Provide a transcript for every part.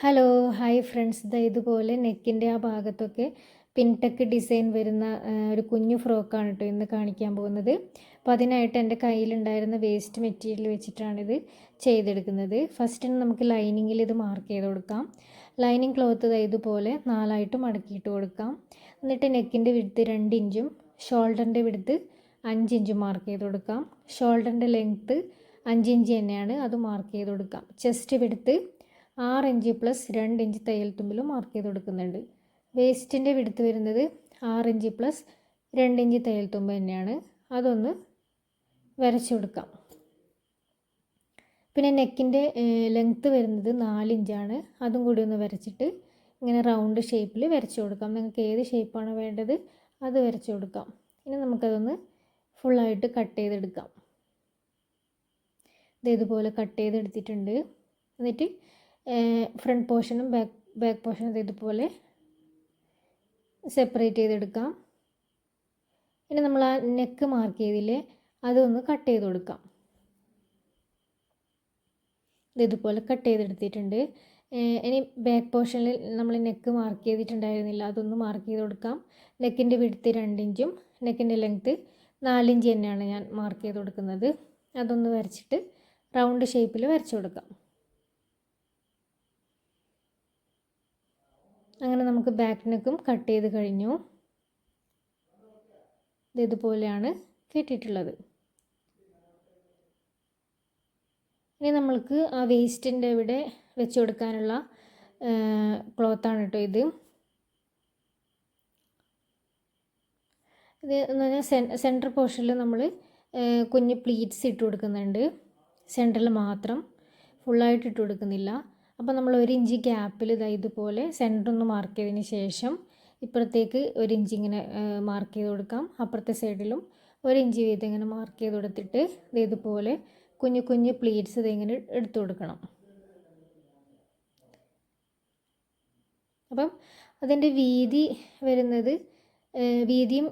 Hello hi friends, ഇതുപോലെ നെക്കിൻ്റെ ആ ഭാഗത്തൊക്കെ പിൻടെക്ക് ഡിസൈൻ വരുന്ന ഒരു കുഞ്ഞു ഫ്രോക്കാണ് കേട്ടോ ഇന്ന് കാണിക്കാൻ പോകുന്നത്. അപ്പോൾ അതിനായിട്ട് എൻ്റെ കയ്യിലുണ്ടായിരുന്ന വേസ്റ്റ് മെറ്റീരിയൽ വെച്ചിട്ടാണിത് ചെയ്തെടുക്കുന്നത്. ഫസ്റ്റ് നമുക്ക് ലൈനിങ്ങിൽ ഇത് മാർക്ക് ചെയ്ത് കൊടുക്കാം. ലൈനിങ് ക്ലോത്ത് ഇതുപോലെ 4 ആയിട്ട് മടക്കിയിട്ട് കൊടുക്കാം. എന്നിട്ട് നെക്കിൻ്റെ വിഡ്ത്ത് 2 ഇഞ്ചും ഷോൾഡറിൻ്റെ വിഡ്ത്ത് 5 ഇഞ്ചും മാർക്ക് ചെയ്ത് കൊടുക്കാം. ഷോൾഡറിൻ്റെ ലെങ്ത്ത് 5 ഇഞ്ച് തന്നെയാണ്, അത് മാർക്ക് ചെയ്ത് കൊടുക്കാം. Chest width 6 inch plus 2 inch തയ്യൽ തുമ്പിലും മാർക്ക് ചെയ്ത് കൊടുക്കുന്നുണ്ട്. വേസ്റ്റിൻ്റെ വിഡ്ത്ത് വരുന്നത് 6 ഇഞ്ച് പ്ലസ് 2 ഇഞ്ച് തയ്യൽ തുമ്പ് തന്നെയാണ്, അതൊന്ന് വരച്ചു കൊടുക്കാം. പിന്നെ നെക്കിൻ്റെ ലെങ്ത്ത് വരുന്നത് 4 ഇഞ്ചാണ്, അതും കൂടി ഒന്ന് വരച്ചിട്ട് ഇങ്ങനെ റൗണ്ട് ഷേപ്പിൽ വരച്ചു കൊടുക്കാം. നിങ്ങൾക്ക് ഏത് ഷേപ്പാണ് വേണ്ടത് അത് വരച്ചു കൊടുക്കാം. ഇനി നമുക്കതൊന്ന് ഫുള്ളായിട്ട് കട്ട് ചെയ്തെടുക്കാം. ഇതുപോലെ കട്ട് ചെയ്തെടുത്തിട്ടുണ്ട്. എന്നിട്ട് ഫ്രണ്ട് പോർഷനും ബാക്ക് പോർഷനും ഇതുപോലെ സെപ്പറേറ്റ് ചെയ്തെടുക്കാം. ഇനി നമ്മൾ ആ നെക്ക് മാർക്ക് ചെയ്തില്ലേ, അതൊന്ന് കട്ട് ചെയ്ത് കൊടുക്കാം. ഇതുപോലെ കട്ട് ചെയ്തെടുത്തിട്ടുണ്ട്. ഇനി ബാക്ക് പോർഷനിൽ നമ്മൾ നെക്ക് മാർക്ക് ചെയ്തിട്ടുണ്ടായിരുന്നില്ല, അതൊന്ന് മാർക്ക് ചെയ്ത് കൊടുക്കാം. നെക്കിൻ്റെ വിഡ്ത്ത് 2 ഇഞ്ചും നെക്കിൻ്റെ ലെങ്ത്ത് 4 ഇഞ്ച് തന്നെയാണ് ഞാൻ മാർക്ക് ചെയ്ത് കൊടുക്കുന്നത്. അതൊന്ന് വരച്ചിട്ട് റൗണ്ട് ഷേപ്പിൽ വരച്ചു കൊടുക്കാം. അങ്ങനെ നമുക്ക് ബാക്ക് നെക്കും കട്ട് ചെയ്ത് കഴിഞ്ഞു. ഇതുപോലെയാണ് കിട്ടിയിട്ടുള്ളത്. ഇനി നമ്മൾക്ക് ആ വേസ്റ്റിൻ്റെ ഇവിടെ വെച്ച് കൊടുക്കാനുള്ള ക്ലോത്താണ് കേട്ടോ ഇത് എന്ന് പറഞ്ഞാൽ സെൻറ്റർ പോർഷനിൽ നമ്മൾ കുഞ്ഞ് പ്ലീറ്റ്സ് ഇട്ട് കൊടുക്കുന്നുണ്ട്. സെൻറ്ററിൽ മാത്രം, ഫുള്ളായിട്ട് ഇട്ട് കൊടുക്കുന്നില്ല. അപ്പോൾ നമ്മൾ 1 ഇഞ്ച് ഗ്യാപ്പിൽ ഇതുപോലെ സെൻറ്റർ ഒന്ന് മാർക്ക് ചെയ്തതിന് ശേഷം ഇപ്പുറത്തേക്ക് 1 ഇഞ്ച് ഇങ്ങനെ മാർക്ക് ചെയ്ത് കൊടുക്കാം. അപ്പുറത്തെ സൈഡിലും 1 ഇഞ്ച് വീതം ഇങ്ങനെ മാർക്ക് ചെയ്ത് കൊടുത്തിട്ട് ഇതുപോലെ കുഞ്ഞു കുഞ്ഞു പ്ലീറ്റ്സ് ഇങ്ങനെ എടുത്തു കൊടുക്കണം. അപ്പം അതിൻ്റെ വീതി വരുന്നത് വീതിയും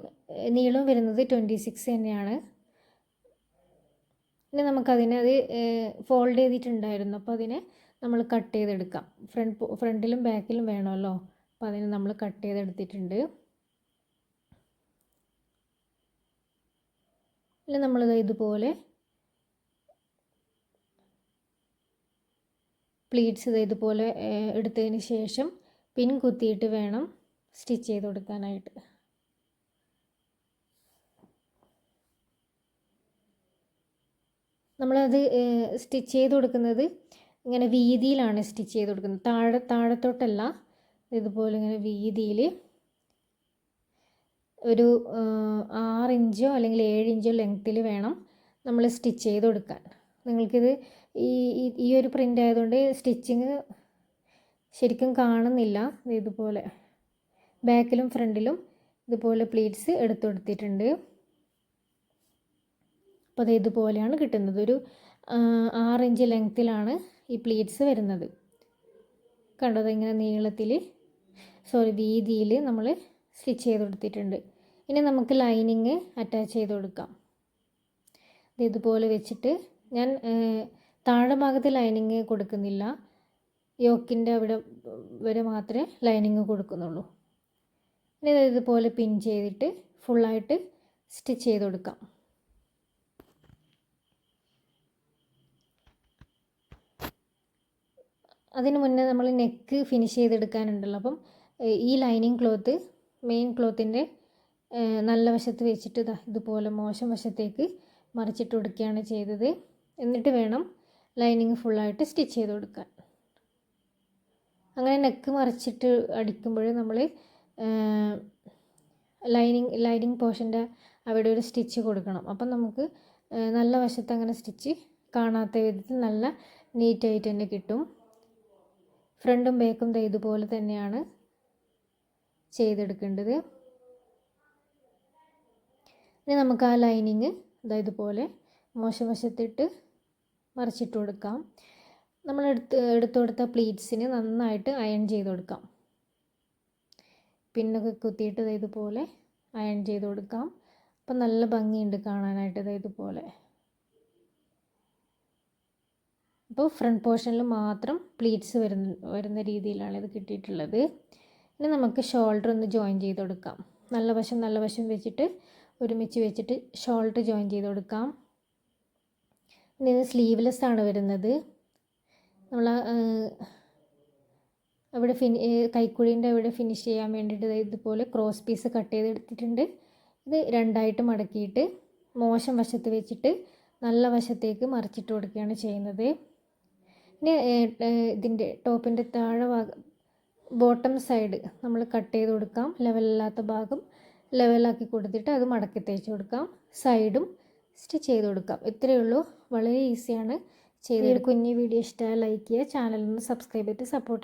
നീളവും വരുന്നത് 26 തന്നെയാണ്. ഇനി നമുക്കതിനെ ഫോൾഡ് ചെയ്തിട്ടുണ്ടായിരുന്നു, അപ്പോൾ അതിനെ നമ്മൾ കട്ട് ചെയ്തെടുക്കാം. ഫ്രണ്ടിലും ബാക്കിലും വേണമല്ലോ, അപ്പോൾ അതിന് നമ്മൾ കട്ട് ചെയ്തെടുത്തിട്ടുണ്ട്. ഇനി നമ്മളിത് ഇതുപോലെ പ്ലീറ്റ്സ് ഇതുപോലെ എടുത്തതിന് ശേഷം പിൻ കുത്തിയിട്ട് വേണം സ്റ്റിച്ച് ചെയ്ത് കൊടുക്കാനായിട്ട്. നമ്മളത് സ്റ്റിച്ച് ചെയ്ത് കൊടുക്കുന്നത് ഇങ്ങനെ വീതിയിലാണ് സ്റ്റിച്ച് ചെയ്ത് കൊടുക്കുന്നത്, താഴത്തോട്ടല്ല. ഇതുപോലെ ഇങ്ങനെ വീതിയിൽ ഒരു 6 ഇഞ്ചോ അല്ലെങ്കിൽ 7 ഇഞ്ചോ ലെങ്ത്തിൽ വേണം നമ്മൾ സ്റ്റിച്ച് ചെയ്ത് കൊടുക്കാൻ. നിങ്ങൾക്കിത് ഈ ഒരു പ്രിൻ്റ് ആയതുകൊണ്ട് സ്റ്റിച്ചിങ് ശരിക്കും കാണുന്നില്ല. ഇതുപോലെ ബാക്കിലും ഫ്രണ്ടിലും ഇതുപോലെ പ്ലീറ്റ്സ് എടുത്തു കൊടുത്തിട്ടുണ്ട്. അപ്പോൾ ഇതുപോലെയാണ് കിട്ടുന്നത്. ഒരു 6 ഇഞ്ച് ലെങ്ത്തിലാണ് ഈ പ്ലീറ്റ്സ് വരുന്നത്. കണ്ടത് ഇങ്ങനെ നീളത്തിൽ വീതിയിൽ നമ്മൾ സ്റ്റിച്ച് ചെയ്ത് കൊടുത്തിട്ടുണ്ട്. ഇനി നമുക്ക് ലൈനിങ് അറ്റാച്ച് ചെയ്ത് കൊടുക്കാം. ഇതുപോലെ വെച്ചിട്ട് ഞാൻ താഴെ ഭാഗത്ത് ലൈനിങ് കൊടുക്കുന്നില്ല, യോക്കിൻ്റെ അവിടെ വരെ മാത്രമേ ലൈനിങ് കൊടുക്കുന്നുള്ളൂ. ഇനി ഇതുപോലെ പിൻ ചെയ്തിട്ട് ഫുള്ളായിട്ട് സ്റ്റിച്ച് ചെയ്ത് കൊടുക്കാം. അതിന് മുന്നേ നമ്മൾ നെക്ക് ഫിനിഷ് ചെയ്തെടുക്കാനുണ്ടല്ലോ. അപ്പം ഈ ലൈനിങ് ക്ലോത്ത് മെയിൻ ക്ലോത്തിൻ്റെ നല്ല വശത്ത് വെച്ചിട്ട് ഇതുപോലെ മോശം വശത്തേക്ക് മറിച്ചിട്ട് കൊടുക്കുകയാണ് ചെയ്തത്. എന്നിട്ട് വേണം ലൈനിങ് ഫുള്ളായിട്ട് സ്റ്റിച്ച് ചെയ്ത് കൊടുക്കാൻ. അങ്ങനെ നെക്ക് മറിച്ചിട്ട് അടിക്കുമ്പോൾ നമ്മൾ ലൈനിങ് പോർഷൻ്റെ അവിടെ ഒരു സ്റ്റിച്ച് കൊടുക്കണം. അപ്പം നമുക്ക് നല്ല വശത്ത് അങ്ങനെ സ്റ്റിച്ച് കാണാത്ത വിധത്തിൽ നല്ല നീറ്റായിട്ട് തന്നെ കിട്ടും. ഫ്രണ്ടും ബാക്കും ഇതുപോലെ തന്നെയാണ് ചെയ്തെടുക്കേണ്ടത്. ഇനി നമുക്ക് ആ ലൈനിങ് ഇതുപോലെ മോശം വശത്തിട്ട് മറിച്ചിട്ട് കൊടുക്കാം. നമ്മൾ എടുത്തു കൊടുത്ത പ്ലീറ്റ്സിന് നന്നായിട്ട് അയൺ ചെയ്ത് കൊടുക്കാം. പിന്നൊക്കെ കുത്തിയിട്ട് ഇതുപോലെ അയൺ ചെയ്ത് കൊടുക്കാം. അപ്പം നല്ല ഭംഗിയുണ്ട് കാണാനായിട്ട് ഇതുപോലെ. അപ്പോൾ ഫ്രണ്ട് പോർഷനിൽ മാത്രം പ്ലീറ്റ്സ് വരുന്ന രീതിയിലാണ് ഇത് കിട്ടിയിട്ടുള്ളത്. ഇനി നമുക്ക് ഷോൾഡർ ഒന്ന് ജോയിൻ ചെയ്ത് കൊടുക്കാം. നല്ല വശം വെച്ചിട്ട് ഒരുമിച്ച് വെച്ചിട്ട് ഷോൾഡർ ജോയിൻ ചെയ്ത് കൊടുക്കാം. ഇനി ഇത് സ്ലീവ്ലെസ് ആണ് വരുന്നത്. നമ്മൾ അവിടെ കൈക്കുഴീൻ്റെ അവിടെ ഫിനിഷ് ചെയ്യാൻ വേണ്ടിയിട്ട് ഇതുപോലെ ക്രോസ് പീസ് കട്ട് ചെയ്തെടുത്തിട്ടുണ്ട്. ഇത് രണ്ടായിട്ട് മടക്കിയിട്ട് മോശം വശത്ത് വെച്ചിട്ട് നല്ല വശത്തേക്ക് മറിച്ചിട്ട് കൊടുക്കുകയാണ് ചെയ്യുന്നത്. ഇനി ഇതിൻ്റെ ടോപ്പിൻ്റെ താഴെ ബോട്ടം സൈഡ് നമ്മൾ കട്ട് ചെയ്ത് കൊടുക്കാം. ലെവലല്ലാത്ത ഭാഗം ലെവലാക്കി കൊടുത്തിട്ട് അത് മടക്കി തേച്ച് കൊടുക്കാം. സൈഡും സ്റ്റിച്ച് ചെയ്ത് കൊടുക്കാം. ഇത്രയേ ഉള്ളൂ. വളരെ ഈസിയാണ് ചെയ്ത്. കുഞ്ഞു വീഡിയോ ഇഷ്ടമായി ലൈക്ക് ചെയ്യുക. ചാനലൊന്ന് സബ്സ്ക്രൈബ് ചെയ്ത് സപ്പോർട്ട്